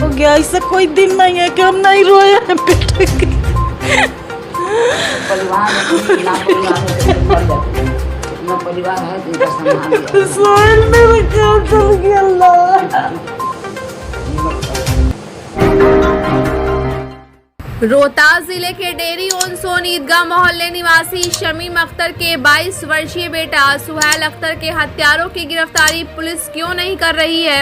हो गया। ऐसा कोई दिन नहीं है कि हम नहीं रोए हैं बेटे के। सोहेल मेरा क्या चल गया अल्लाह। रोहतास जिले के डेहरी ऑन सोन ईदगाह मोहल्ले निवासी शमीम अख्तर के 22 वर्षीय बेटा सुहेल अख्तर के हत्यारों की गिरफ्तारी पुलिस क्यों नहीं कर रही है,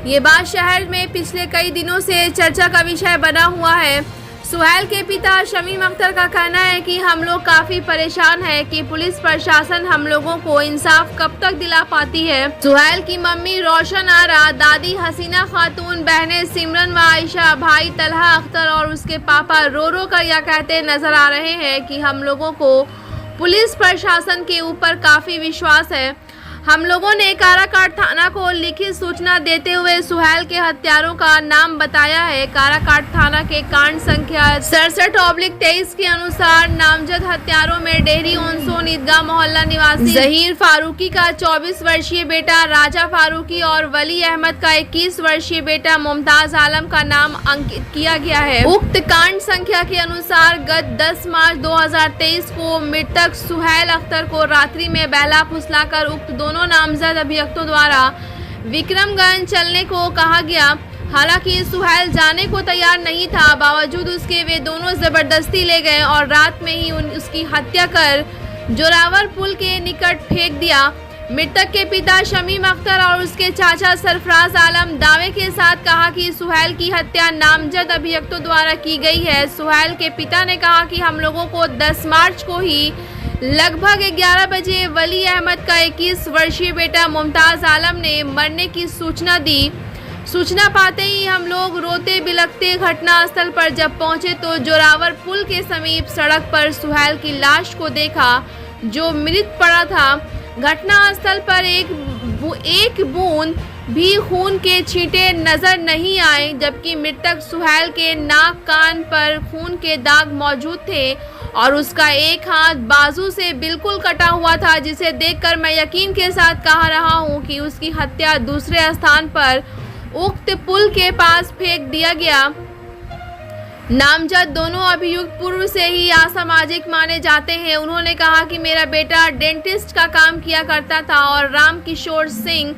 ये बात शहर में पिछले कई दिनों से चर्चा का विषय बना हुआ है। सुहेल के पिता शमीम अख्तर का कहना है कि हम लोग काफी परेशान हैं कि पुलिस प्रशासन हम लोगों को इंसाफ कब तक दिला पाती है। सुहेल की मम्मी रोशन आरा, दादी हसीना खातून, बहनें सिमरन व आयशा, भाई तलहा अख्तर और उसके पापा रो रो कर यह कहते नजर आ रहे हैं कि हम लोगों को पुलिस प्रशासन के ऊपर काफी विश्वास है। हम लोगों ने काराकाट थाना को लिखित सूचना देते हुए सुहेल के हत्यारों का नाम बताया है। काराकाट थाना के कांड संख्या 67/23 के अनुसार नामजद हत्यारों में डेहरी ऑन सोन ईदगाह मोहल्ला निवासी जहीर फारूकी का 24 वर्षीय बेटा राजा फारूकी और वली अहमद का 21 वर्षीय बेटा मुमताज आलम का नाम अंकित किया गया है। उक्त कांड संख्या के अनुसार गत 10 मार्च 2023 को मृतक सुहेल अख्तर को रात्रि में बहला फुसलाकर उक्त दोनों नामजद अभियुक्तों द्वारा विक्रमगंज चलने को कहा गया। हालांकि सुहेल जाने को तैयार नहीं था, बावजूद उसके वे दोनों जबरदस्ती ले गए और रात में ही उसकी हत्या कर जोरावर पुल के निकट फेंक दिया। मृतक के पिता शमीम अख्तर और उसके चाचा सरफराज आलम दावे के साथ कहा कि सुहेल की हत्या नामजद अभियुक्तों द्वारा की गई है। सुहेल के पिता ने कहा कि हम लोगों को 10 मार्च को ही लगभग 11 बजे वली अहमद का 21 वर्षीय बेटा मुमताज आलम ने मरने की सूचना दी। सूचना पाते ही हम लोग रोते बिलखते घटनास्थल पर जब पहुंचे तो जोरावर पुल के समीप सड़क पर सुहेल की लाश को देखा जो मृत पड़ा था। घटनास्थल पर एक बूंद भी खून के छींटे नजर नहीं आए, जबकि मृतक सुहेल के नाक कान पर खून के दाग मौजूद थे और उसका एक हाथ बाजू से बिल्कुल कटा हुआ था, जिसे देखकर मैं यकीन के साथ कह रहा हूं कि उसकी हत्या दूसरे स्थान पर उक्त पुल के पास फेंक दिया गया। नामजद दोनों अभियुक्त पूर्व से ही असामाजिक माने जाते हैं। उन्होंने कहा कि मेरा बेटा डेंटिस्ट का काम किया करता था और राम किशोर सिंह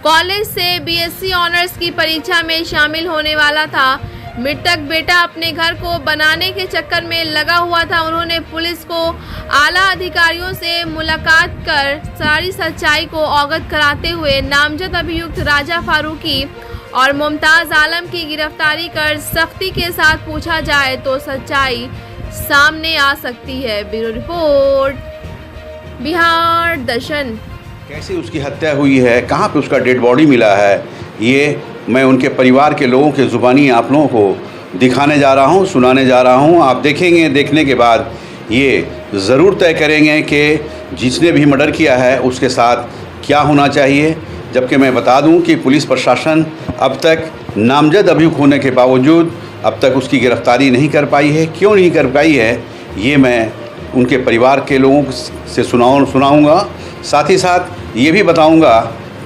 कॉलेज से BSc ऑनर्स की परीक्षा में शामिल होने वाला था। मृतक बेटा अपने घर को बनाने के चक्कर में लगा हुआ था। उन्होंने पुलिस को आला अधिकारियों से मुलाकात कर सारी सच्चाई को अवगत कराते हुए नामजद अभियुक्त राजा फारूकी और मुमताज आलम की गिरफ्तारी कर सख्ती के साथ पूछा जाए तो सच्चाई सामने आ सकती है। ब्यूरो रिपोर्ट, बिहार दर्शन। कैसे उसकी हत्या हुई है, कहाँ पे उसका डेड बॉडी मिला है, ये मैं उनके परिवार के लोगों के ज़ुबानी आप लोगों को दिखाने जा रहा हूँ, सुनाने जा रहा हूँ। आप देखेंगे, देखने के बाद ये ज़रूर तय करेंगे कि जिसने भी मर्डर किया है उसके साथ क्या होना चाहिए। जबकि मैं बता दूं कि पुलिस प्रशासन अब तक नामजद अभियुक्त होने के बावजूद अब तक उसकी गिरफ्तारी नहीं कर पाई है। क्यों नहीं कर पाई है, ये मैं उनके परिवार के लोगों से सुनाऊंगा। साथ ही साथ ये भी बताऊंगा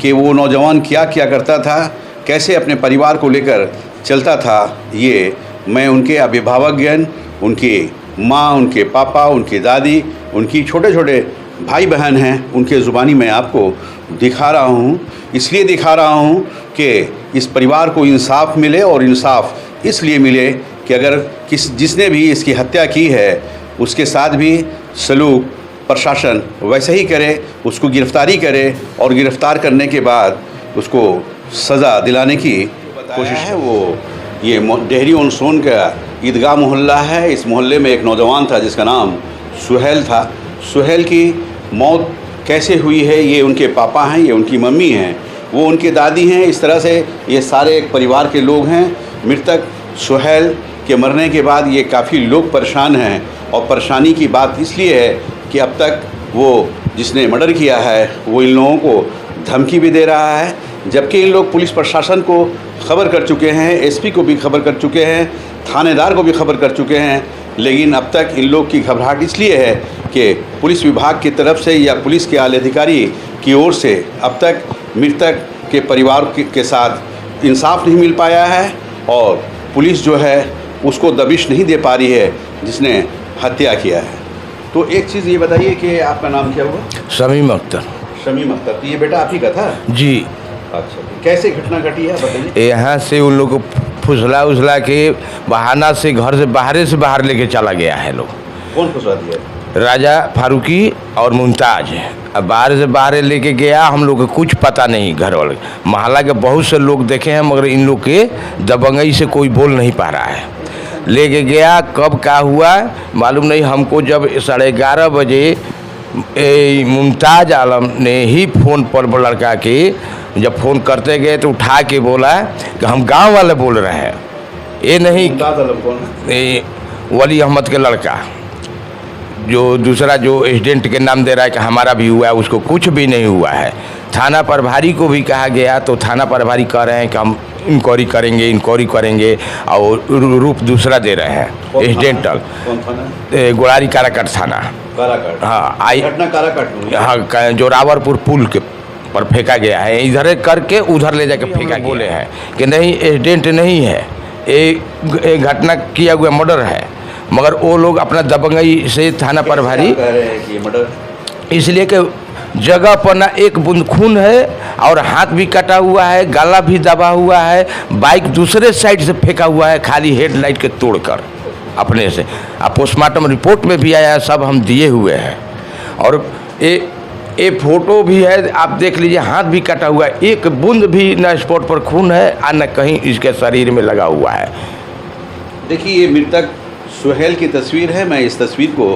कि वो नौजवान क्या क्या करता था, कैसे अपने परिवार को लेकर चलता था। ये मैं उनके अभिभावकगण, उनकी माँ, उनके पापा, उनकी दादी, उनकी छोटे छोटे भाई बहन हैं, उनके ज़ुबानी मैं आपको दिखा रहा हूँ। इसलिए दिखा रहा हूँ कि इस परिवार को इंसाफ मिले, और इंसाफ इसलिए मिले कि अगर जिसने भी इसकी हत्या की है उसके साथ भी सलूक प्रशासन वैसे ही करे, उसको गिरफ़्तारी करे और गिरफ़्तार करने के बाद उसको सज़ा दिलाने की कोशिश है। वो ये डेहरी ऑन सोन का ईदगाह मोहल्ला है। इस मोहल्ले में एक नौजवान था जिसका नाम सुहेल था। सुहेल की मौत कैसे हुई है, ये उनके पापा हैं, ये उनकी मम्मी हैं, वो उनकी दादी हैं। इस तरह से ये सारे एक परिवार के लोग हैं। मृतक सुहेल के मरने के बाद ये काफ़ी लोग परेशान हैं, और परेशानी की बात इसलिए है कि अब तक वो जिसने मर्डर किया है वो इन लोगों को धमकी भी दे रहा है, जबकि इन लोग पुलिस प्रशासन को खबर कर चुके हैं, SP को भी खबर कर चुके हैं, थानेदार को भी खबर कर चुके हैं। लेकिन अब तक इन लोग की घबराहट इसलिए है कि पुलिस विभाग की तरफ से या पुलिस के आला अधिकारी की ओर से अब तक मृतक के परिवार के साथ इंसाफ नहीं मिल पाया है। और पुलिस जो है उसको दबिश नहीं दे पा रही है जिसने हत्या किया है। तो एक चीज़ ये बताइए कि आपका नाम क्या हुआ? शमीम अख्तर। शमीम अख्तर। तो ये बेटा आप ही का था? जी। अच्छा, तो कैसे घटना घटी है बताइए। यहाँ से उन लोग को फुसला उसला के बहाना से घर से बाहर लेके चला गया है लोग। कौन फंसवा दिया? राजा फारूकी और मुमताज। अब बाहर लेके गया, हम लोग को कुछ पता नहीं। घर वाले मोहल्ला के बहुत से लोग देखे हैं मगर इन लोग के दबंगई से कोई बोल नहीं पा रहा है। लेके गया, कब क्या हुआ मालूम नहीं हमको। जब 11:30 बजे मुमताज आलम ने ही फ़ोन पर लड़का के जब फ़ोन करते गए तो उठा के बोला कि हम गांव वाले बोल रहे हैं, ये नहीं। मुमताज आलम कौन है? वली अहमद के लड़का, जो दूसरा जो एजेंट के नाम दे रहा है कि हमारा भी हुआ है, उसको कुछ भी नहीं हुआ है। थाना प्रभारी को भी कहा गया तो थाना प्रभारी कह रहे हैं कि हम इंक्वायरी करेंगे और रूप दूसरा दे रहे हैं। एजेंटल गोलारी काराकाट थाना। काराकाट? हाँ, घटना काराकाट में? हाँ, जो रावरपुर पुल के पर फेंका गया है, इधर करके उधर ले जाके फेंका। बोले हैं कि नहीं एजेंट नहीं है, एक घटना किया हुआ मर्डर है। मगर वो लोग अपना दबंगई से थाना प्रभारी कह रहे हैं कि मर्डर, इसलिए कि जगह पर ना एक बूंद खून है और हाथ भी कटा हुआ है, गला भी दबा हुआ है, बाइक दूसरे साइड से फेंका हुआ है खाली हेडलाइट के तोड़कर अपने से। अब पोस्टमार्टम रिपोर्ट में भी आया, सब हम दिए हुए हैं। और ये फोटो भी है, आप देख लीजिए, हाथ भी कटा हुआ है, एक बूंद भी न स्पॉट पर खून है और न कहीं इसके शरीर में लगा हुआ है। देखिए ये मृतक सुहेल की तस्वीर है। मैं इस तस्वीर को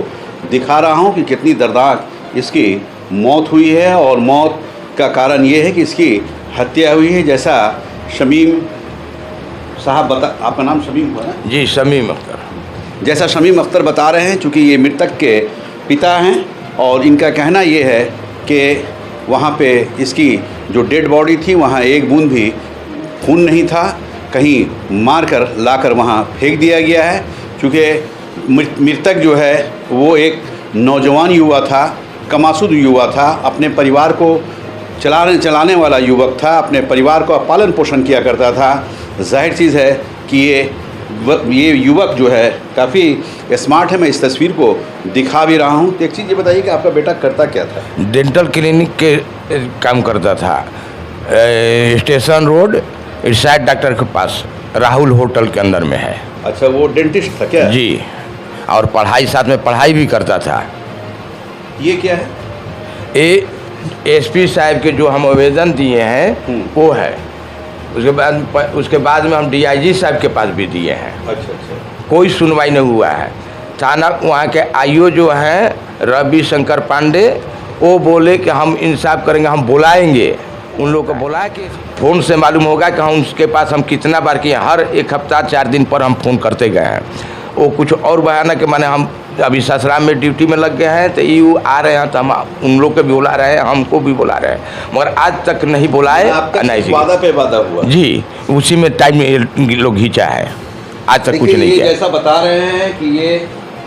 दिखा रहा हूँ कि कितनी दर्दनाक इसकी मौत हुई है और मौत का कारण ये है कि इसकी हत्या हुई है। जैसा शमीम साहब आपका नाम शमीम हुआ ना? जी, शमीम अख्तर। जैसा शमीम अख्तर बता रहे हैं, चूँकि ये मृतक के पिता हैं और इनका कहना ये है कि वहाँ पे इसकी जो डेड बॉडी थी वहाँ एक बूंद भी खून नहीं था, कहीं मारकर लाकर वहाँ फेंक दिया गया है। चूँकि मृतक जो है वो एक नौजवान युवा था, कमासुद युवा था, अपने परिवार को चलाने वाला युवक था, अपने परिवार का पालन पोषण किया करता था। जाहिर चीज़ है कि ये युवक जो है काफ़ी स्मार्ट है। मैं इस तस्वीर को दिखा भी रहा हूँ। तो एक चीज़ ये बताइए कि आपका बेटा करता क्या था? डेंटल क्लिनिक के काम करता था, स्टेशन रोड इरशाद डॉक्टर के पास, राहुल होटल के अंदर में है। अच्छा, वो डेंटिस्ट था क्या? जी, और पढ़ाई साथ में पढ़ाई भी करता था। ये क्या है? ये एसपी साहब के जो हम आवेदन दिए हैं वो है। उसके बाद में हम डीआईजी साहब के पास भी दिए हैं। अच्छा, कोई सुनवाई नहीं हुआ है। थाना वहाँ के आईओ जो हैं रवि शंकर पांडे, वो बोले कि हम इंसाफ करेंगे, हम बुलाएंगे। उन लोगों को बुला के फ़ोन से मालूम होगा कि हम उसके पास हम कितना बार किए। हर एक हफ्ता 4 दिन पर हम फ़ोन करते गए हैं। वो कुछ और बहाना कि माने हम अभी ससुराल में ड्यूटी में लग गए हैं तो ये आ रहे हैं तो हम उन लोग को भी बुला रहे हैं, हमको भी बुला रहे हैं, मगर आज तक नहीं बुलाए। नहीं, वादा पे वादा हुआ जी, उसी में टाइम लोग खींचा है, आज तक कुछ नहीं किया। जैसा बता रहे हैं कि ये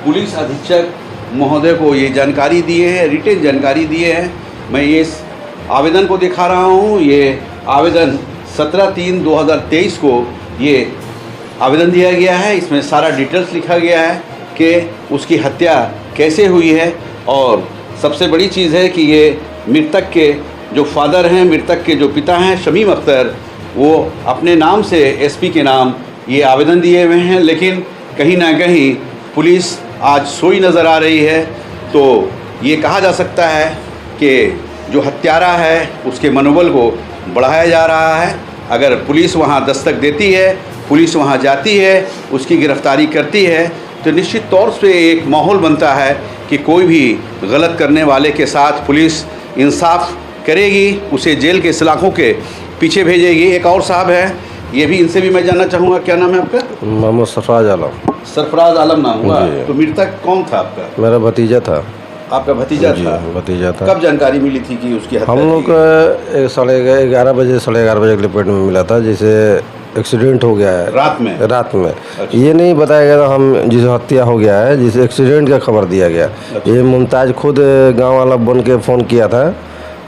पुलिस अधीक्षक महोदय को ये जानकारी दिए हैं, रिटेन जानकारी दिए हैं। मैं ये इस आवेदन को दिखा रहा हूँ। ये आवेदन 17/3/2023 को ये आवेदन दिया गया है। इसमें सारा डिटेल्स लिखा गया है कि उसकी हत्या कैसे हुई है। और सबसे बड़ी चीज़ है कि ये मृतक के जो फादर हैं, मृतक के जो पिता हैं शमीम अख्तर, वो अपने नाम से एसपी के नाम ये आवेदन दिए हुए हैं। लेकिन कहीं ना कहीं पुलिस आज सोई नज़र आ रही है। तो ये कहा जा सकता है कि जो हत्यारा है उसके मनोबल को बढ़ाया जा रहा है। अगर पुलिस वहाँ दस्तक देती है, पुलिस वहाँ जाती है, उसकी गिरफ्तारी करती है, तो निश्चित तौर से एक माहौल बनता है कि कोई भी गलत करने वाले के साथ पुलिस इंसाफ करेगी, उसे जेल के सलाखों के पीछे भेजेगी। एक और साहब है, ये भी इनसे भी मैं जानना चाहूँगा, क्या नाम है आपका? मोहम्मद सरफराज आलम। सरफराज आलम नाम हुआ। तो मृतक कौन था आपका? मेरा भतीजा था। आपका भतीजा था? भतीजा था। कब जानकारी मिली थी कि उसकी हत्या? हम लोग 11:30 बजे 11:30 बजे के लिपट में मिला था, जिसे एक्सीडेंट हो गया है रात में। अच्छा। ये नहीं बताया गया था हम जिसे हत्या हो गया है, जिसे एक्सीडेंट का खबर दिया गया। अच्छा। ये मुमताज खुद गांव वाला बन के फ़ोन किया था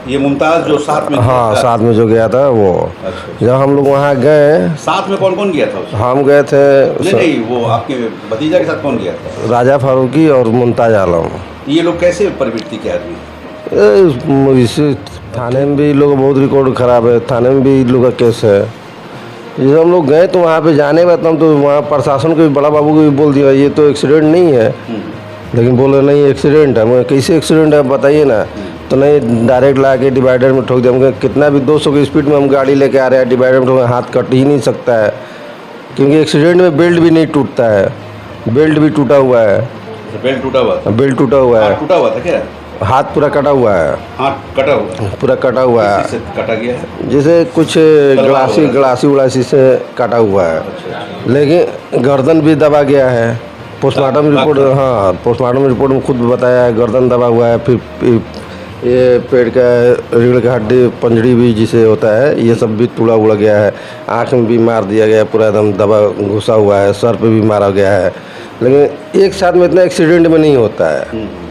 ये मुमताज़ जो साथ में हाँ गया था? साथ में जो गया था वो। अच्छा। जब हम लोग वहाँ गए, साथ में कौन कौन गया था उसमें? हम गए थे नहीं वो आपके भतीजा के साथ कौन गया था? राजा फारूकी और मुमताज़ आलम। ये लोग कैसे प्रवृत्ति के आदमी? इस थाने में भी लोग बहुत रिकॉर्ड ख़राब है, थाने में भी लोग का केस है। जब हम लोग गए तो वहाँ पे जाने के बाद हम तो वहाँ प्रशासन को भी, बड़ा बाबू को भी बोल दिया ये तो एक्सीडेंट नहीं है, लेकिन बोले नहीं एक्सीडेंट है। मैं कैसे एक्सीडेंट है बताइए ना, तो नहीं डायरेक्ट ला के डिवाइडर में ठोक दिया। हम कितना भी 200 की स्पीड में हम गाड़ी लेके आ रहे हैं, डिवाइडर में ठोक, हाथ कट ही नहीं सकता है, क्योंकि एक्सीडेंट में बेल्ट भी नहीं टूटता है, बेल्ट भी टूटा हुआ है। बेल्ट टूटा हुआ था? बेल्ट टूटा हुआ है। टूटा हुआ था क्या? हाथ पूरा कटा हुआ है। हाथ कटा हुआ? पूरा कटा हुआ है। किससे कटा गया है? जैसे कुछ गलासी से कटा हुआ है, लेकिन गर्दन भी दबा गया है। पोस्टमार्टम रिपोर्ट, हाँ पोस्टमार्टम रिपोर्ट में खुद बताया है गर्दन दबा हुआ है, फिर ये पेट का रीढ़ का हड्डी पंजड़ी भी जिसे होता है ये सब भी टूटा उड़ा गया है। आँख में भी मार दिया गया, पूरा एकदम दबा घुसा हुआ है, सर पे भी मारा गया है। लेकिन एक साथ में इतना एक्सीडेंट में नहीं होता है।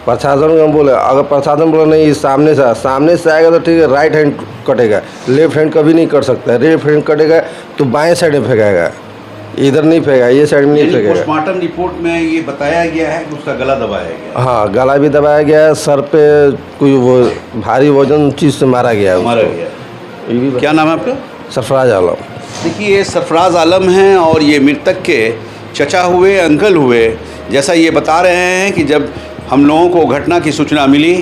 प्रशासन को हम बोले, अगर प्रशासन बोले नहीं सामने से आएगा तो ठीक है, राइट हैंड कटेगा, लेफ्ट हैंड कभी नहीं कट सकता है। लेफ्ट हैंड कटेगा तो बाएं साइड में फेंकाएगा, इधर नहीं फेंका, ये साइड में नहीं फेंकेगा। पोस्टमार्टम रिपोर्ट में ये बताया गया है कि उसका गला दबाया गया? हाँ गला भी दबाया गया है, सर पे कोई वो भारी वजन चीज़ से मारा गया है। मारा गया। क्या नाम है आपका? सरफराज आलम। देखिए ये सरफराज आलम हैं और ये मृतक के चचा हुए, अंकल हुए। जैसा ये बता रहे हैं कि जब हम लोगों को घटना की सूचना मिली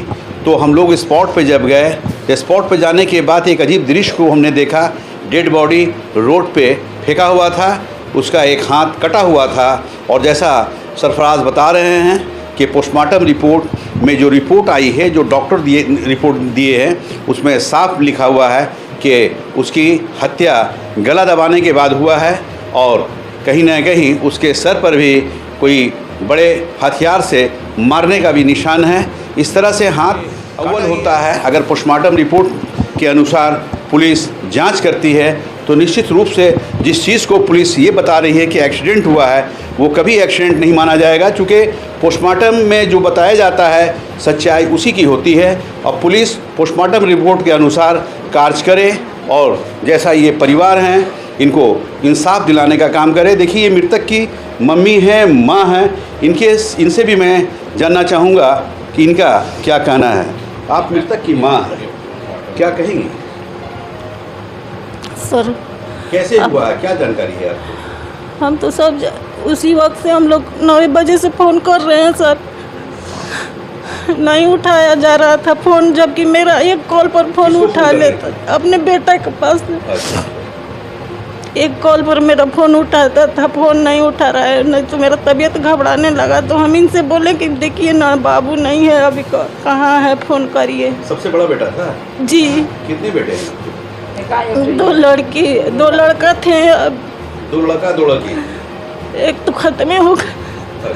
तो हम लोग स्पॉट पे जब गए, तो स्पॉट पे जाने के बाद एक अजीब दृश्य को हमने देखा। डेड बॉडी रोड पे फेंका हुआ था, उसका एक हाथ कटा हुआ था। और जैसा सरफराज बता रहे हैं कि पोस्टमार्टम रिपोर्ट में जो रिपोर्ट आई है, जो डॉक्टर रिपोर्ट दिए हैं, उसमें साफ लिखा हुआ है कि उसकी हत्या गला दबाने के बाद हुआ है और कहीं ना कहीं उसके सर पर भी कोई बड़े हथियार से मारने का भी निशान है। इस तरह से हाथ अव्वल होता है। अगर पोस्टमार्टम रिपोर्ट के अनुसार पुलिस जांच करती है तो निश्चित रूप से जिस चीज़ को पुलिस ये बता रही है कि एक्सीडेंट हुआ है, वो कभी एक्सीडेंट नहीं माना जाएगा, चूँकि पोस्टमार्टम में जो बताया जाता है सच्चाई उसी की होती है। और पुलिस पोस्टमार्टम रिपोर्ट के अनुसार कार्य करे और जैसा ये परिवार हैं इनको इंसाफ दिलाने का काम करे। देखिए ये मृतक की मम्मी हैं, माँ हैं, इनसे भी मैं जानना चाहूँगा कि इनका क्या कहना है। आप मृतक की माँ हैं, क्या कहेंगी? सर कैसे हुआ है, क्या जानकारी है आपको? हम तो सब उसी वक्त से हम लोग 9 बजे से फ़ोन कर रहे हैं सर, नहीं उठाया जा रहा था फ़ोन, जबकि मेरा एक कॉल पर फ़ोन उठा लेता, अपने बेटा के पास एक कॉल पर मेरा फ़ोन उठाता था, फ़ोन नहीं उठा रहा है। नहीं तो मेरा तबीयत घबराने लगा तो हम इनसे बोले कि देखिए ना बाबू नहीं है अभी, कहाँ है, फ़ोन करिए। सबसे बड़ा बेटा था? जी। कितने बेटे हैं? 2 लड़की 2 लड़का थे। 2 लड़का 2 लड़की? एक तो ख़त्म हो गया।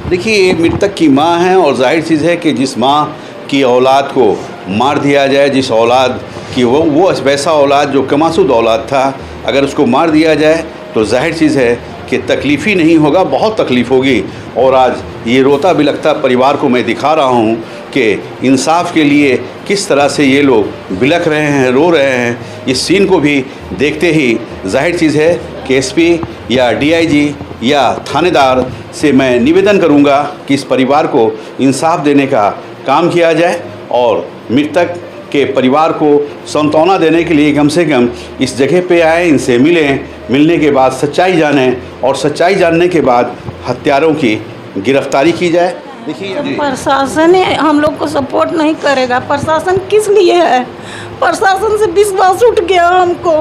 देखिए ये मृतक की माँ है और जाहिर चीज़ है कि जिस माँ की औलाद को मार दिया जाए, जिस औलाद की वो वैसा औलाद जो कमासूद औलाद था, अगर उसको मार दिया जाए तो जाहिर चीज़ है कि तकलीफ़ ही नहीं होगा, बहुत तकलीफ़ होगी। और आज ये रोता बिलखता परिवार को मैं दिखा रहा हूँ कि इंसाफ के लिए किस तरह से ये लोग बिलख रहे हैं, रो रहे हैं। इस सीन को भी देखते ही जाहिर चीज़ है कि एसपी या डीआईजी या थानेदार से मैं निवेदन करूंगा कि इस परिवार को इंसाफ देने का काम किया जाए और मृतक के परिवार को सांत्वना देने के लिए कम से कम इस जगह पे आए, इनसे मिलें, मिलने के बाद सच्चाई जानें और सच्चाई जानने के बाद हत्यारों की गिरफ्तारी की जाए। देखिए प्रशासन हम लोग को सपोर्ट नहीं करेगा। प्रशासन किस लिए है? प्रशासन से विश्वास उठ गया हमको।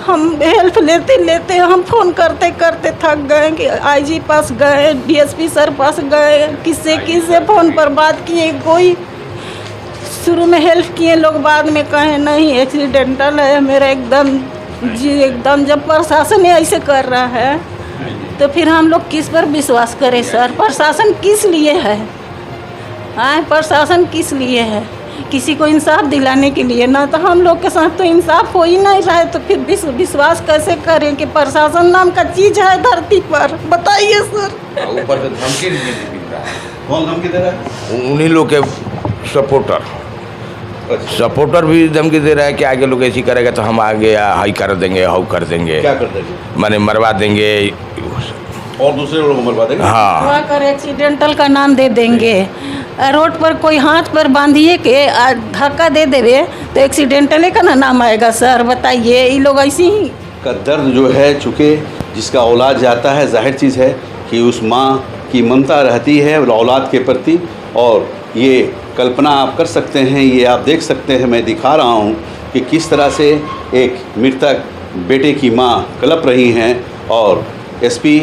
हम हेल्प लेते लेते हम फ़ोन करते करते थक गए कि आईजी पास गए, डीएसपी सर पास गए, किससे फ़ोन पर बात किए, कोई शुरू में हेल्प किए लोग, बाद में कहे नहीं एक्सीडेंटल है मेरा एकदम जी एकदम। जब प्रशासन ऐसे कर रहा है तो फिर हम लोग किस पर विश्वास करें सर? प्रशासन किस लिए है? प्रशासन किस लिए है? किसी को इंसाफ दिलाने के लिए ना, तो हम लोग के साथ तो इंसाफ हो ही नहीं रहा है, तो फिर विश्वास कैसे करें कि प्रशासन नाम का चीज़ है धरती पर? बताइए सर। ऊपर से धमकी नहीं मिल रहा है। कौन धमकी दे रहा है? उन्हीं लोग के सपोर्टर सपोर्टर भी धमकी दे रहा है कि आगे लोग ऐसी करेगा तो हम आगे हाई कर देंगे, हाउ कर देंगे, क्या कर देंगे? माने मरवा देंगे और दूसरे लोगों को मरवा देंगे। हाँ हुआ कर एक्सीडेंटल का नाम दे देंगे। रोड पर कोई हाथ पर बांधिए के धक्का दे देवे तो एक्सीडेंटल का ना नाम आएगा सर, बताइए। ये लोग ऐसे ही का दर्द जो है, चूँकि जिसका औलाद जाता है, जाहिर चीज़ है कि उस माँ की ममता रहती है औलाद के प्रति, और ये कल्पना आप कर सकते हैं, ये आप देख सकते हैं, मैं दिखा रहा हूँ कि किस तरह से एक मृतक बेटे की माँ कलप रही हैं और एसपी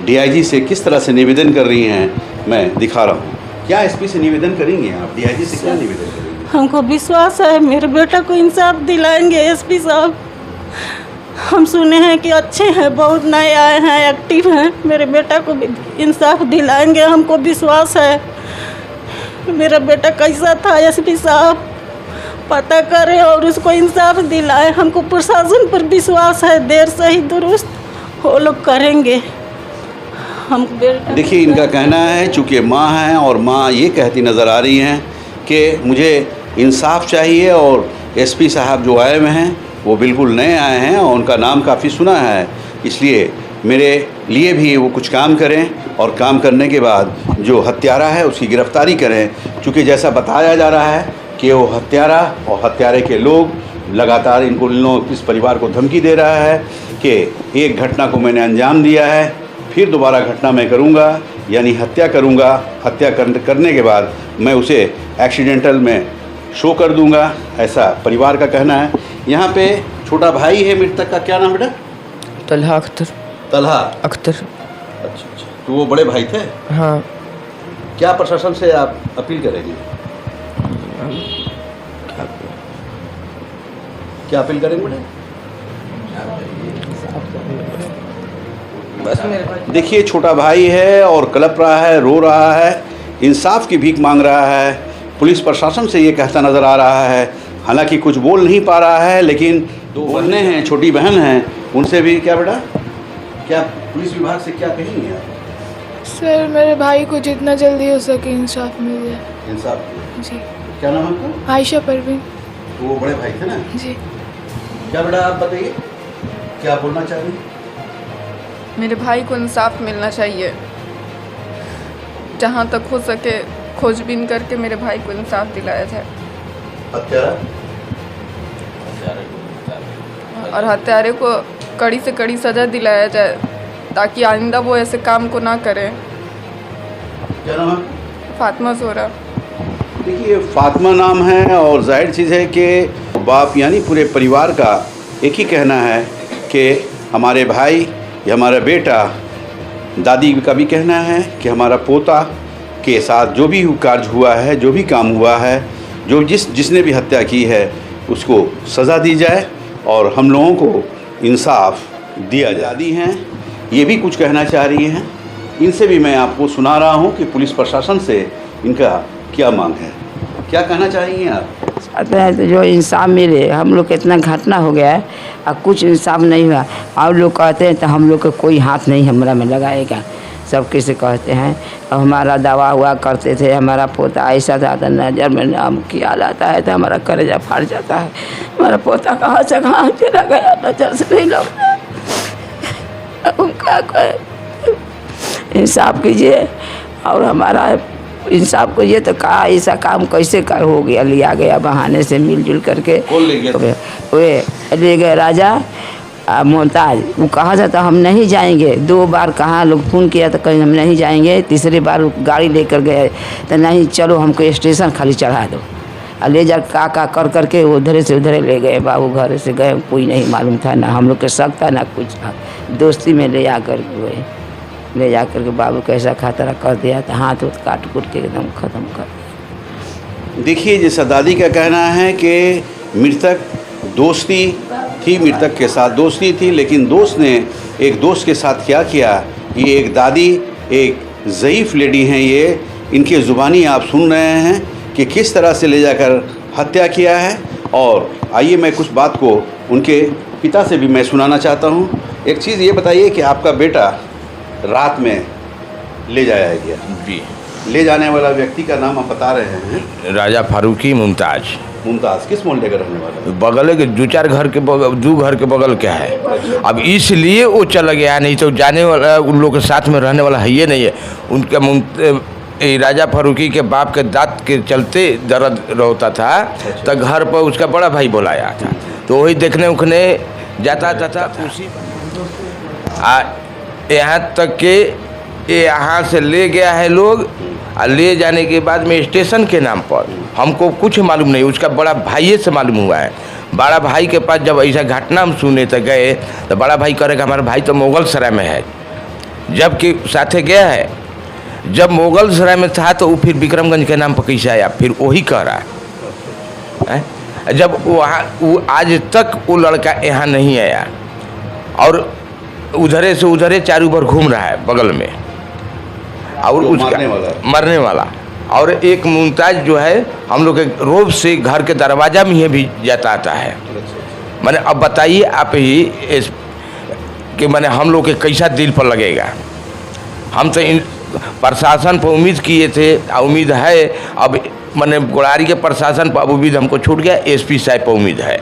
डीआईजी से किस तरह से निवेदन कर रही हैं, मैं दिखा रहा हूँ। क्या एसपी से निवेदन करेंगे आप? डीआईजी से क्या निवेदन करेंगे? हमको विश्वास है मेरे बेटा को इंसाफ दिलाएंगे एसपी साहब। हम सुने हैं कि अच्छे हैं, बहुत नए आए हैं, एक्टिव हैं। मेरे बेटा को भी इंसाफ दिलाएंगे, हमको विश्वास है। मेरा बेटा कैसा था एसपी साहब पता करें और उसको इंसाफ दिलाए। हमको प्रशासन पर विश्वास है, देर से ही दुरुस्त वो लोग करेंगे। हम देखिए, इनका कहना है, चूँकि माँ हैं और माँ ये कहती नज़र आ रही हैं कि मुझे इंसाफ चाहिए, और एसपी साहब जो आए हुए हैं वो बिल्कुल नए आए हैं और उनका नाम काफ़ी सुना है, इसलिए मेरे लिए भी वो कुछ काम करें और काम करने के बाद जो हत्यारा है उसकी गिरफ्तारी करें। चूँकि जैसा बताया जा रहा है कि वो हत्यारा और हत्यारे के लोग लगातार इन लोगों इस परिवार को धमकी दे रहा है कि एक घटना को मैंने अंजाम दिया है, फिर दोबारा घटना मैं करूँगा, यानी हत्या करूँगा, हत्या करने के बाद मैं उसे एक्सीडेंटल में शो कर दूँगा, ऐसा परिवार का कहना है। यहाँ पे छोटा भाई है मृतक का, क्या नाम बेटा? तलहा अख्तर। तलहा अख्तर। अच्छा, तो वो बड़े भाई थे। हाँ। क्या प्रशासन से आप अपील करेंगे? क्या अपील करेंगे बेटा? बस मेरे देखिए, छोटा भाई है और कलप रहा है, रो रहा है, इंसाफ की भीख मांग रहा है। पुलिस प्रशासन से ये कहता नज़र आ रहा है, हालांकि कुछ बोल नहीं पा रहा है, लेकिन दो बहनें हैं, छोटी बहन हैं, उनसे भी क्या बेटा, क्या पुलिस विभाग से क्या कहेंगे आप? सर मेरे भाई को जितना जल्दी हो सके इंसाफ मिल जाए। इंसाफ। जी। क्या नाम है आपका? आयशा परवीन। वो बड़े भाई थे ना? जी। क्या बेटा आप बताइए, क्या बोलना चाह रही हैं? मेरे भाई को इंसाफ मिलना चाहिए, जहाँ तक हो सके खोजबीन करके मेरे भाई को इंसाफ दिलाया जाए हत्यारा और हत्यारे को कड़ी से कड़ी सज़ा दिलाया जाए, ताकि आइंदा वो ऐसे काम को ना करें। क्या नाम है? फातिमा जोहरा। देखिए, फातिमा नाम है और जाहिर चीज़ है कि बाप यानी पूरे परिवार का एक ही कहना है कि हमारे भाई या हमारा बेटा, दादी का भी कहना है कि हमारा पोता के साथ जो भी कार्य हुआ है, जो भी काम हुआ है, जो जिसने भी हत्या की है उसको सज़ा दी जाए और हम लोगों को इंसाफ दिया जाए। दादी हैं, ये भी कुछ कहना चाह रही हैं, इनसे भी मैं आपको सुना रहा हूँ कि पुलिस प्रशासन से इनका क्या मांग है। क्या कहना चाहेंगे आप? चाहते हैं तो जो इंसाफ मिले। हम लोग इतना घटना हो गया है और कुछ इंसाफ नहीं हुआ, और लोग कहते हैं तो हम लोग का कोई हाथ नहीं हमरा में लगाएगा। सब किसे कहते हैं, और हमारा दवा हुआ करते थे, हमारा पोता ऐसा था तो नज़र में नाम किया जाता है तो हमारा कलेजा फाड़ जाता है। हमारा पोता कहाँ से कहाँ चला गया, नजर से नहीं लगता। हम क्या कहें, इंसाफ कीजिए और हमारा इंसाफ कीजिए। तो कहा ऐसा काम कैसे कर हो गया, लिया गया बहाने से मिलजुल करके। कौन ले गया? वे ले गए राजा मोहताज। वो कहा था तो हम नहीं जाएंगे, 2 बार कहा लोग फ़ोन किया तो कहीं हम नहीं जाएंगे, तीसरी बार गाड़ी लेकर गए तो नहीं, चलो हमको स्टेशन खाली चढ़ा दो। और ले जा का कर करके उधर से उधर ले गए। बाबू घर से गए, कोई नहीं मालूम था, ना हम लोग के शक था ना कुछ था। दोस्ती में ले जा कर गए, ले जा कर के बाबू कैसा खतरा कर दिया था, हाथ उठ काट कूट के एकदम ख़त्म कर दिया। देखिए, जैसा दादी का कहना है कि मृतक दोस्ती थी, मृतक के साथ दोस्ती थी, लेकिन दोस्त ने एक दोस्त के साथ क्या किया, ये एक दादी, एक ज़ईफ़ लेडी हैं, ये इनकी ज़ुबानी आप सुन रहे हैं कि किस तरह से ले जाकर हत्या किया है। और आइए मैं कुछ बात को उनके पिता से भी मैं सुनाना चाहता हूँ। एक चीज़ ये बताइए कि आपका बेटा रात में ले जाया गया जी, ले जाने वाला व्यक्ति का नाम आप बता रहे हैं, राजा फारूकी मुमताज, मुमताज, किस मोहल्ले का रहने वाला है? बगल के 2-4 घर के बगल, 2 घर के बगल क्या है। अब इसलिए वो चला गया, नहीं तो जाने वाला उन लोग के साथ में रहने वाला है ये नहीं है। उनका राजा फारूकी के बाप के दांत के चलते दर्द रहता था, तो घर पर उसका बड़ा भाई बुलाया था, तो वही देखने उखने जाता था। उसी यहाँ तक के यहाँ से ले गया है लोग, और ले जाने के बाद में स्टेशन के नाम पर हमको कुछ मालूम नहीं, उसका बड़ा भाई से मालूम हुआ है। बड़ा भाई के पास जब ऐसा घटना हम सुने तो गए, तो बड़ा भाई करेगा हमारा भाई तो मुगल सराय में है, जबकि साथे गया है। जब मुगल सराय में था तो वो फिर विक्रमगंज के नाम पर कैसे आया, फिर वही कह रहा है। जब वहाँ वो आज तक वो लड़का यहाँ नहीं आया, और उधरे से उधरे चारों बार घूम रहा है बगल में, और तो उसका मरने वाला। और एक मुमताज जो है हम लोग के रोज से घर के दरवाजा में ही भी जाता आता है। मैंने अब बताइए आप ही कि मैंने हम लोग के कैसा दिल पर लगेगा। हम तो इन प्रशासन पर उम्मीद किए थे, उम्मीद है अब मैंने गोड़ारी के प्रशासन पर अब उम्मीद हमको छूट गया, एसपी साहब पर उम्मीद है।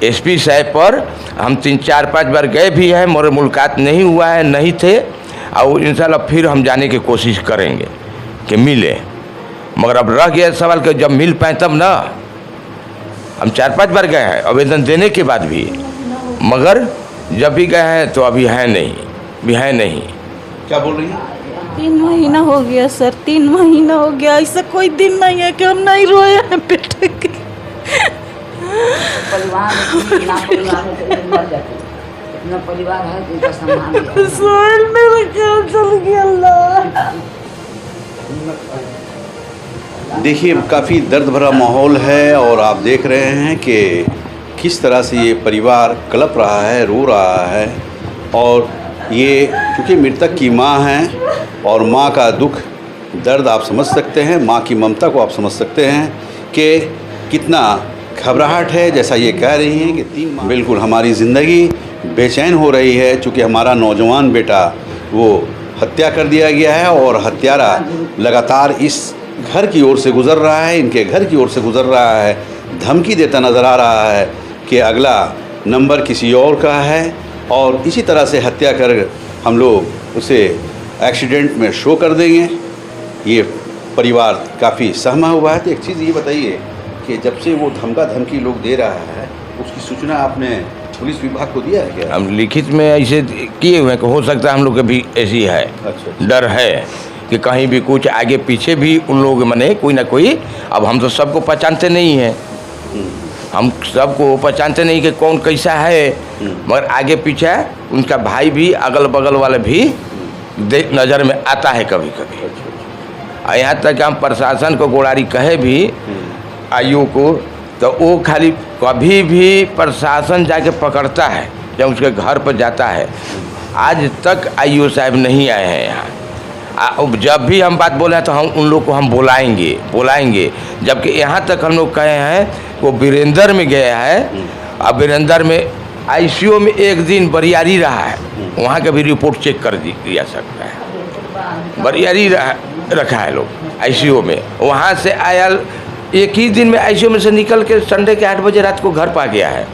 एसपी साहब पर हम 3-4-5 बार गए भी हैं, मगर मुलाकात नहीं हुआ है, नहीं थे, और इंशाल्लाह फिर हम जाने की कोशिश करेंगे कि मिले। मगर अब रह गया सवाल कि जब मिल पाए तब ना। हम 4-5 बार गए हैं आवेदन देने के बाद भी, मगर जब भी गए हैं तो अभी है नहीं, भी है नहीं। क्या बोल रही हैं? 3 महीना हो गया सर, 3 महीना हो गया। ऐसा कोई दिन नहीं है कि हम नहीं रोए हैं बेटे के। परिवार है जिनका सम्मान सोहेल मेरा क्या चल गया अल्लाह। देखिए, काफ़ी दर्द भरा माहौल है, और आप देख रहे हैं कि किस तरह से ये परिवार कलप रहा है, रो रहा है। और ये क्योंकि मृतक की माँ हैं, और माँ का दुख दर्द आप समझ सकते हैं, माँ की ममता को आप समझ सकते हैं कि कितना घबराहट है। जैसा ये कह रही हैं कि 3 माह बिल्कुल हमारी ज़िंदगी बेचैन हो रही है, चूँकि हमारा नौजवान बेटा वो हत्या कर दिया गया है, और हत्यारा लगातार इस घर की ओर से गुज़र रहा है, इनके घर की ओर से गुज़र रहा है, धमकी देता नज़र आ रहा है कि अगला नंबर किसी और का है, और इसी तरह से हत्या कर हम लोग उसे एक्सीडेंट में शो कर देंगे। ये परिवार काफ़ी सहमा हुआ है। तो एक चीज़ ये बताइए कि जब से वो धमकी लोग दे रहा है, उसकी सूचना आपने पुलिस विभाग को दिया है क्या? हम लिखित में ऐसे किए हुए हैं कि हो सकता है हम लोग के भी ऐसी है। अच्छा। डर है कि कहीं भी कुछ आगे पीछे भी उन लोग मने कोई ना कोई, अब हम तो सबको पहचानते नहीं हैं, हम सबको पहचानते नहीं कि कौन कैसा है, मगर आगे पीछे उनका भाई भी, अगल बगल वाले भी नज़र में आता है कभी कभी। और यहाँ तक हम प्रशासन को गोड़ारी कहे भी आयु को, तो वो खाली कभी भी प्रशासन जाके पकड़ता है जब उसके घर पर जाता है। आज तक आईओ साहब नहीं आए हैं यहाँ। जब भी हम बात बोले तो हम उन लोग को हम बुलाएंगे, जबकि यहाँ तक हम लोग कहे हैं वो वीरेंद्र में गया है। अब वीरेंद्र में आईसीयू में एक दिन बरियारी रहा है, वहाँ का भी रिपोर्ट चेक कर दिया सकता है। बरियारी रखा है लोग आईसीयू में, वहाँ से आया एक ही दिन में आईसीयू में से निकल के संडे के 8 बजे रात को घर पा गया है।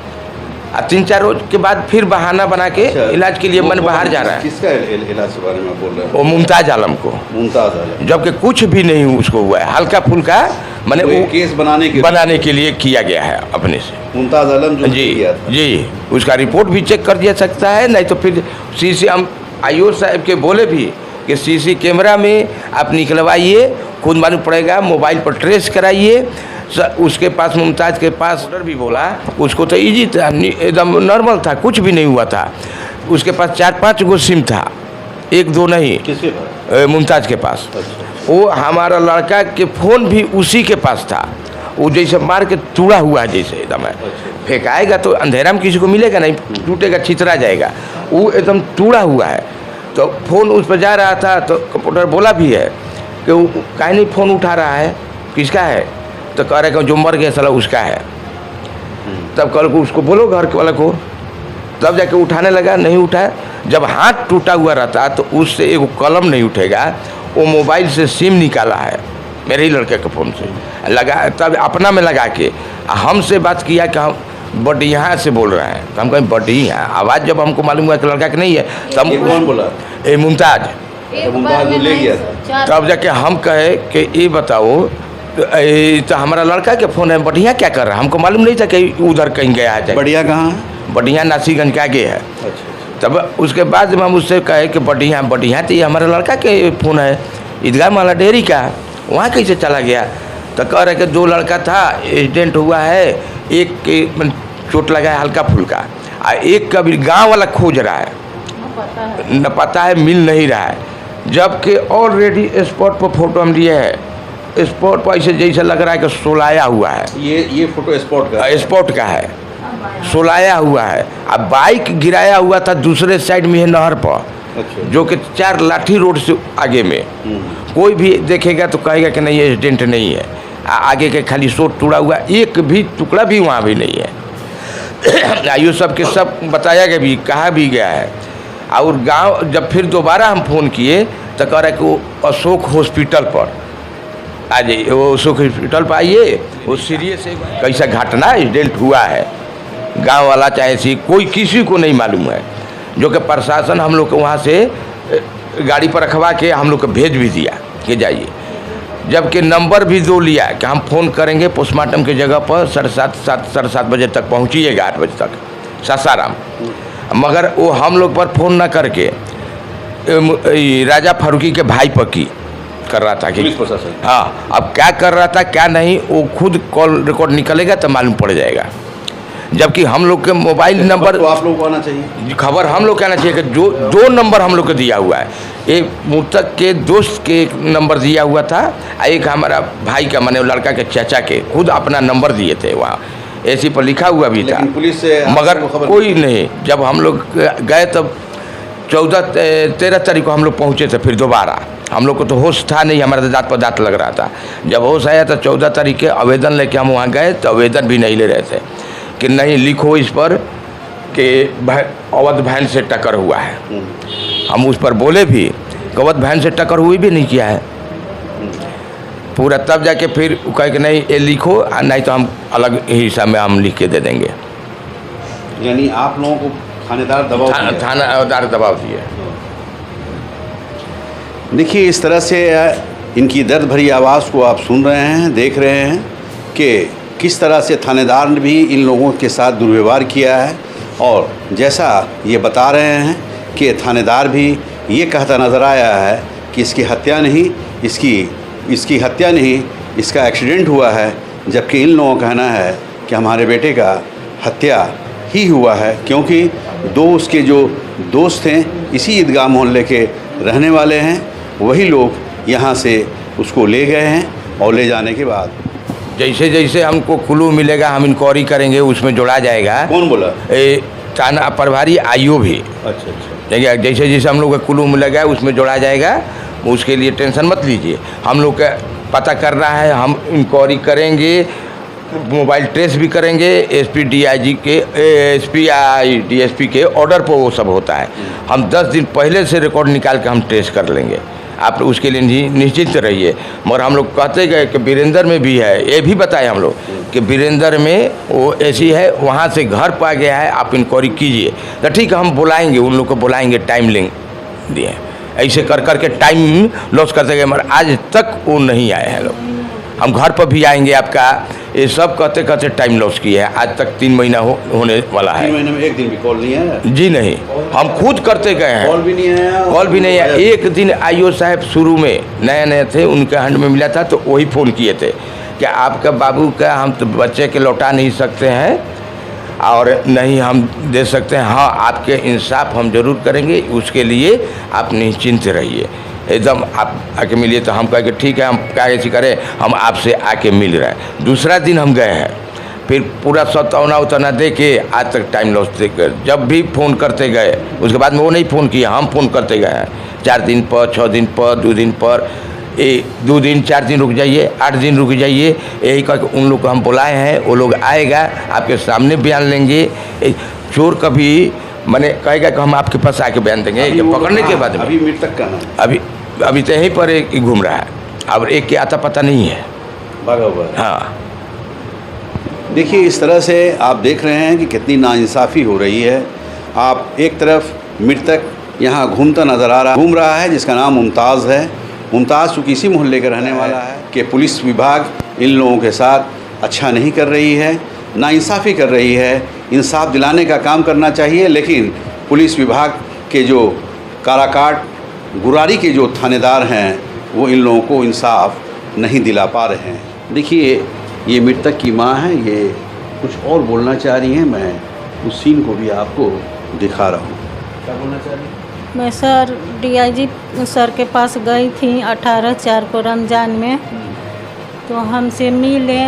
और 3-4 रोज के बाद फिर बहाना बना के इलाज के लिए मन बाहर जा रहा है। किसका इलाज के बारे में बोल रहे हैं? वो मुमताज आलम को। मुमताज आलम, जबकि कुछ भी नहीं उसको हुआ है, हल्का फुल्का मैंने वो केस बनाने के लिए किया गया है अपने से। मुमताज आलम जो जी किया था। जी, उसका रिपोर्ट भी चेक कर दिया सकता है, नहीं तो फिर सीसी हम आईओ साहब के बोले भी कि सीसी कैमरा में आप निकलवाइए, खुद मालूम पड़ेगा, मोबाइल पर ट्रेस कराइए। उसके पास, मुमताज के पास ऑर्डर भी बोला, उसको तो इजी था, एकदम नॉर्मल था, कुछ भी नहीं हुआ था। उसके पास 4-5 गो सिम था, 1-2 नहीं। किसके पास? मुमताज के पास। अच्छा। वो हमारा लड़का के फ़ोन भी उसी के पास था। वो जैसे मार के टूटा हुआ है, जैसे एकदम है। फेंकाएगा तो अंधेरा में किसी को मिलेगा नहीं, टूटेगा, छितरा जाएगा। वो एकदम टूटा हुआ है। तो फ़ोन उस पर जा रहा था, तो कंप्यूटर बोला भी है कि वो काहे नहीं फ़ोन उठा रहा है, किसका है? तो कह रहे कि जो मर गया साला उसका है। तब कल को उसको बोलो घर वाले को, तब जाके उठाने लगा, नहीं उठाया। जब हाथ टूटा हुआ रहता तो उससे एक कलम नहीं उठेगा, वो मोबाइल से सिम निकाला है मेरे ही लड़के के फ़ोन से लगा, तब अपना में लगा के हमसे बात किया कि हम बढ़िया से बोल रहे हैं। तो हम कहें बढ़िया आवाज़, जब हमको मालूम हुआ कि लड़का के नहीं है तब ये कौन बोला? ये मुमताज़। तो मुमताज ले गया। तब जाके हम कहे कि ये बताओ तो हमारा लड़का के फ़ोन है, बढ़िया क्या कर रहा है? हमको मालूम नहीं था कि उधर कहीं गया है। बढ़िया कहाँ है? बढ़िया नासीगंज का आगे है। अच्छा। तब उसके बाद हम उससे कहे कि बढ़िया तो ये हमारा लड़का के फ़ोन है, ईदगाह माला डेयरी का, वहाँ कैसे चला गया? तो कह रहे कि 2 लड़का था, एक्सीडेंट हुआ है, एक के चोट लगा है हल्का फुल्का, और एक का भी गाँव वाला खोज रहा है, न पता है, मिल नहीं रहा है। जबकि ऑलरेडी स्पॉट पर फोटो हम लिए हैं, स्पॉट पर ऐसे जैसे लग रहा है कि सोलाया हुआ है। ये फोटो स्पॉट का? स्पॉट का है, सोलाया हुआ है। अब बाइक गिराया हुआ था दूसरे साइड में है नहर पर। अच्छा। जो कि 4 लाठी रोड से आगे में। कोई भी देखेगा तो कहेगा कि नहीं ये एक्सीडेंट नहीं है, आगे के खाली सोट टूटा हुआ, एक भी टुकड़ा भी वहाँ भी नहीं है। ये सब के सब बताया गया भी, कहा भी गया है। और गांव जब फिर दोबारा हम फ़ोन किए तो कह रहा है कि वो अशोक हॉस्पिटल पर आ जाइए, वो अशोक हॉस्पिटल पर आइए, वो सीरियस है, कैसा घटना एक्सीडेंट हुआ है। गांव वाला चाहे सी कोई किसी को नहीं मालूम है, जो कि प्रशासन हम लोग को वहाँ से गाड़ी पर रखवा के हम लोग को भेज भी दिया कि जाइए। जबकि नंबर भी 2 लिया कि हम फ़ोन करेंगे पोस्टमार्टम की जगह पर 7:30 बजे तक पहुँचिएगा, 8 बजे तक सासाराम। मगर वो हम लोग पर फ़ोन ना करके राजा फारूकी के भाई पर की कर रहा था कि पुलिस प्रशासन। हाँ, अब क्या कर रहा था क्या नहीं वो खुद कॉल रिकॉर्ड निकलेगा तो मालूम पड़ जाएगा। जबकि हम लोग के मोबाइल नंबर तो आप लोगों को आना चाहिए, खबर हम लोग को आना चाहिए कि जो 2 नंबर हम लोग को दिया हुआ है, एक मृतक के दोस्त के एक नंबर दिया हुआ था, एक हमारा भाई का माने लड़का के चाचा के खुद अपना नंबर दिए थे, वहाँ ऐसी पर लिखा हुआ भी था। लेकिन पुलिस से मगर कोई नहीं। जब हम लोग गए तब 13 तारीख को हम लोग पहुँचे थे। फिर दोबारा हम लोग को तो होश था नहीं, हमारे दांत पर दांत लग रहा था। जब होश आया तो 14 तारीख के आवेदन लेके हम वहाँ गए तो आवेदन भी नहीं ले रहे थे कि नहीं लिखो इस पर कि अवध वैन से टक्कर हुआ है। हम उस पर बोले भी कि अवध वैन से टक्कर हुई भी नहीं किया है पूरा। तब जाके फिर कहे कि नहीं ये लिखो, नहीं तो हम अलग हिस्सा में हम लिख के दे देंगे। यानी आप लोगों को थानेदार दबाव दिया? थानादार दबाव दिए। देखिए इस तरह से इनकी दर्द भरी आवाज़ को आप सुन रहे हैं, देख रहे हैं कि किस तरह से थानेदार ने भी इन लोगों के साथ दुर्व्यवहार किया है। और जैसा ये बता रहे हैं कि थानेदार भी ये कहता नज़र आया है कि इसकी हत्या नहीं, इसकी हत्या नहीं, इसका एक्सीडेंट हुआ है। जबकि इन लोगों का कहना है कि हमारे बेटे का हत्या ही हुआ है, क्योंकि 2 उसके जो दोस्त हैं इसी ईदगाह मोहल्ले के रहने वाले हैं, वही लोग यहाँ से उसको ले गए हैं। और ले जाने के बाद जैसे जैसे हमको क्लू मिलेगा हम इंक्वायरी करेंगे, उसमें जोड़ा जाएगा। कौन बोला? थाना प्रभारी आईओ भी। अच्छा। देखिए जैसे जैसे हम लोग का क्लू मिलेगा उसमें जोड़ा जाएगा, उसके लिए टेंशन मत लीजिए। हम लोग का पता करना है, हम इंक्वायरी करेंगे, मोबाइल ट्रेस भी करेंगे। एसपी डीआईजी के डीएसपी के ऑर्डर पर वो सब होता है। हम 10 दिन पहले से रिकॉर्ड निकाल के हम ट्रेस कर लेंगे, आप उसके लिए निश्चित रहिए। मगर हम लोग कहते गए कि वीरेंद्र में भी है, ये भी बताए हम लोग कि वीरेंद्र में वो ऐसी है, वहाँ से घर पा गया है, आप इंक्वायरी कीजिए। तो ठीक है हम बुलाएंगे, उन लोग को बुलाएंगे, टाइम लेंगे। ऐसे कर करके टाइम लॉस करते गए, मगर आज तक वो नहीं आए हैं लोग। हम घर पर भी आएंगे आपका, ये सब कहते कहते टाइम लॉस किया है। आज तक 3 महीना होने वाला है। 3 महीने में एक दिन भी कॉल नहीं आया? जी नहीं, हम खुद करते गए हैं। कॉल भी नहीं आया? कॉल भी नहीं आया। एक दिन आईओ साहब शुरू में नए थे, उनके हैंड में मिला था तो वही फ़ोन किए थे कि आपका बाबू का हम तो बच्चे के लौटा नहीं सकते हैं और नहीं हम दे सकते हैं। हाँ, आपके इंसाफ हम ज़रूर करेंगे, उसके लिए आप निश्चिंत रहिए, एकदम आप आके मिलिए। तो हम कहे कि ठीक है, हम क्या ऐसी करें, हम आपसे आके मिल रहे हैं। दूसरा दिन हम गए हैं, फिर पूरा सतौना उतना दे के आज तक टाइम लॉस देकर जब भी फ़ोन करते गए, उसके बाद में वो नहीं फ़ोन किया, हम फ़ोन करते गए हैं। 4 दिन पर, 6 दिन पर, 2 दिन पर, 2 दिन 4 दिन रुक जाइए, 8 दिन रुक जाइए, यही कह के उन लोग को हम बुलाए हैं। वो लोग आएगा, आपके सामने बयान लेंगे। चोर कभी मैंने कहेगा कि हम आपके पास आके बयान देंगे, पकड़ने के बाद में। अभी मृतक कहाँ है? अभी अभी तो यहीं पर एक घूम रहा है, अब एक के आता पता नहीं है। भागा हुआ है। हाँ, देखिए इस तरह से आप देख रहे हैं कि कितनी नाइंसाफ़ी हो रही है। आप एक तरफ मृतक यहाँ घूम रहा है जिसका नाम मुमताज़ है। मुमताज़ चूँकि इसी मोहल्ले का रहने वाला है कि पुलिस विभाग इन लोगों के साथ अच्छा नहीं कर रही है, नाइंसाफ़ी कर रही है। इंसाफ दिलाने का काम करना चाहिए, लेकिन पुलिस विभाग के जो काराकाट गुरारी के जो थानेदार हैं वो इन लोगों को इंसाफ नहीं दिला पा रहे हैं। देखिए ये मृतक की माँ है, ये कुछ और बोलना चाह रही हैं। मैं उस सीन को भी आपको दिखा रहा हूँ। क्या बोलना चाह रही हैं? मैं सर डीआईजी सर के पास गई थी 18/4 को रमज़ान में, तो हमसे मिले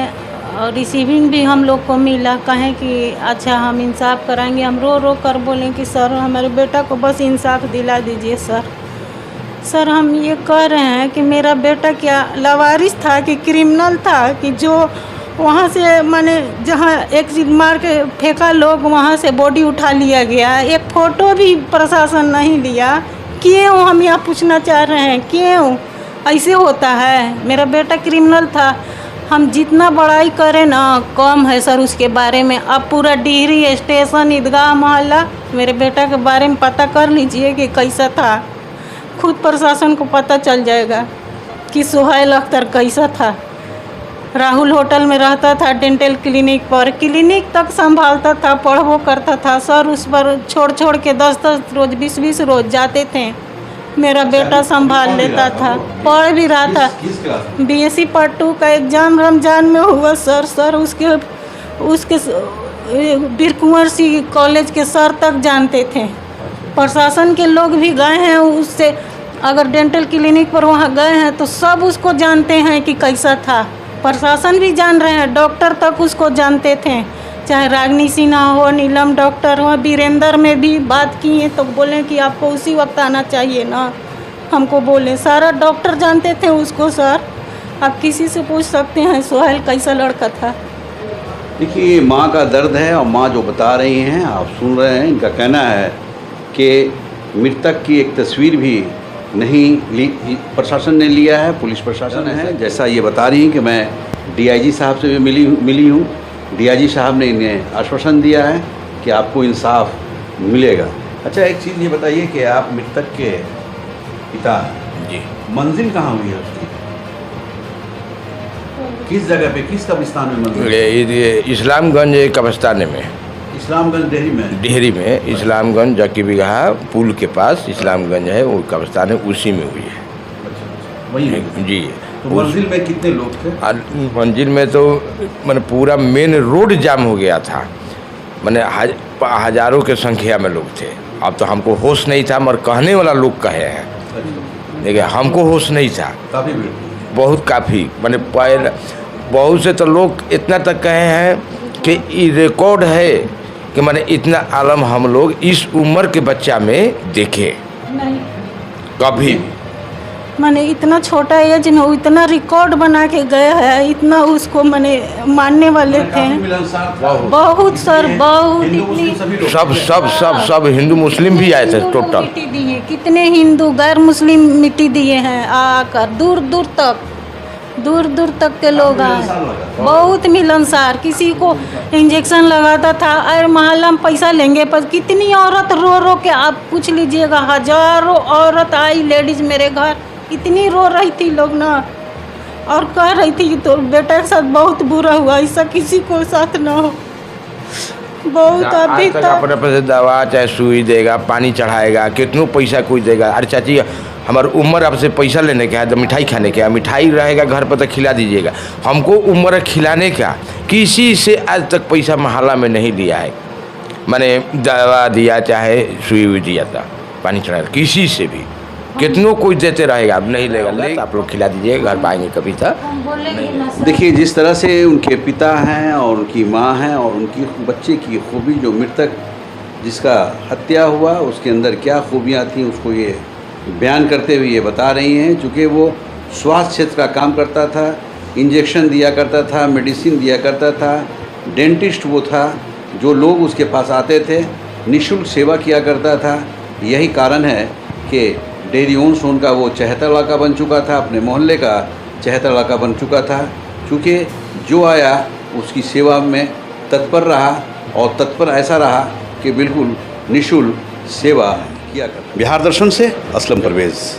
और रिसीविंग भी हम लोग को मिला। कहें कि अच्छा हम इंसाफ कराएंगे। हम रो रो कर बोले कि सर हमारे बेटा को बस इंसाफ दिला दीजिए सर हम ये कह रहे हैं कि मेरा बेटा क्या लावारिस था कि क्रिमिनल था कि जो वहाँ से माने जहाँ एक चीज मार के फेंका लोग, वहाँ से बॉडी उठा लिया गया। एक फ़ोटो भी प्रशासन नहीं लिया। क्यों, हम यहाँ पूछना चाह रहे हैं क्यों ऐसे होता है। मेरा बेटा क्रिमिनल था। हम जितना बड़ाई करें ना कम है सर उसके बारे में। अब पूरा डिहरी स्टेशन ईदगाह मोहल्ला मेरे बेटा के बारे में पता कर लीजिए कि कैसा था। खुद प्रशासन को पता चल जाएगा कि सुहेल अख्तर कैसा था। राहुल होटल में रहता था, डेंटल क्लिनिक पर, क्लिनिक तक संभालता था, पढ़वो करता था। सर उस पर छोड़ के 10 रोज 20 रोज जाते थे। मेरा बेटा संभाल लेता था, पढ़ भी रहा था। BSc पार्ट 2 का एग्ज़ाम रमज़ान में हुआ सर उसके वीर कुंवर सिंह कॉलेज के सर तक जानते थे। प्रशासन के लोग भी गए हैं उससे, अगर डेंटल क्लिनिक पर वहाँ गए हैं तो सब उसको जानते हैं कि कैसा था। प्रशासन भी जान रहे हैं, डॉक्टर तक उसको जानते थे, चाहे रागनी सिन्हा हो, नीलम डॉक्टर हो। वीरेंद्र में भी बात किए तो बोले कि आपको उसी वक्त आना चाहिए ना, हमको बोले। सारा डॉक्टर जानते थे उसको सर। आप किसी से पूछ सकते हैं सुहेल कैसा लड़का था। देखिए माँ का दर्द है और माँ जो बता रही हैं आप सुन रहे हैं। इनका कहना है कि मृतक की एक तस्वीर भी नहीं ली, प्रशासन ने लिया है, पुलिस प्रशासन है। जैसा ये बता रही हैं कि मैं DIG साहब से भी मिली हूँ। DIG साहब ने इन्हें आश्वासन दिया है कि आपको इंसाफ मिलेगा। अच्छा एक चीज़ ये बताइए कि आप मृतक के पिता जी, मंजिल कहाँ हुई है उसकी? किस जगह पे, किस कब्रिस्तान में मंजिल? ये इस्लामगंज कब्रिस्तान में, इस्लामगंज डेहरी में इस्लामगंज जकी बिगहा पुल के पास इस्लामगंज है, वो कब्रिस्तान है, उसी में हुई है। वही है जी। तो मंजिल में कितने लोग थे? मंजिल में तो मैंने पूरा मेन रोड जाम हो गया था, मैंने हजारों के संख्या में लोग थे। अब तो हमको होश नहीं था, मगर कहने वाला लोग कहे हैं, लेकिन हमको होश नहीं था। काफ़ी भीड़, बहुत काफ़ी, मैंने पहले बहुत से तो लोग इतना तक कहे हैं कि ये रिकॉर्ड है कि मैंने इतना आलम हम लोग इस उम्र के बच्चा में देखे नहीं कभी। मैंने इतना छोटा एज में वो इतना रिकॉर्ड बना के गया है, इतना उसको मैंने मानने वाले थे बहुत सर, बहुत। इतनी सब हिंदू मुस्लिम भी आए थे टोटल। मिट्टी दिए, कितने हिंदू गैर मुस्लिम मिट्टी दिए हैं आकर, दूर दूर तक के लोग आए। बहुत मिलनसार। किसी को इंजेक्शन लगाता था, अरे मोहल्ला में पैसा लेंगे, पर कितनी औरत रो के आप पूछ लीजिएगा, हजारों औरत आई लेडीज मेरे घर, इतनी रो रही थी लोग ना, और कह रही थी कि तो बेटा के साथ बहुत बुरा हुआ, ऐसा किसी को साथ ना हो। बहुत अभी तक अपने पैसे दवा चाहे सुई देगा, पानी चढ़ाएगा, कितनों पैसा कोई देगा। अरे चाची हमारी उम्र आपसे पैसा लेने का है तो मिठाई खाने का, मिठाई रहेगा घर पर तो खिला दीजिएगा। हमको उम्र खिलाने का किसी से आज तक पैसा मोहल्ला में नहीं दिया है। मैंने दवा दिया चाहे सुई हुई दिया था, पानी चढ़ाया, किसी से भी कितनों कोई देते रहेगा, नहीं लेगा तो आप लोग खिला दीजिए, घर पाएंगे कभी तक। देखिए जिस तरह से उनके पिता हैं और उनकी माँ हैं और उनकी बच्चे की खूबी, जो मृतक जिसका हत्या हुआ उसके अंदर क्या खूबियाँ थी उसको ये बयान करते हुए ये बता रही हैं। चूँकि वो स्वास्थ्य क्षेत्र का काम करता था, इंजेक्शन दिया करता था, मेडिसिन दिया करता था, डेंटिस्ट वो था, जो लोग उसके पास आते थे निःशुल्क सेवा किया करता था। यही कारण है कि डेयरी ऑन सोन का वो चहेता इलाका बन चुका था, अपने मोहल्ले का चहेता इलाका बन चुका था। क्योंकि जो आया उसकी सेवा में तत्पर रहा और तत्पर ऐसा रहा कि बिल्कुल निःशुल्क सेवा किया करता। बिहार दर्शन से असलम परवेज़।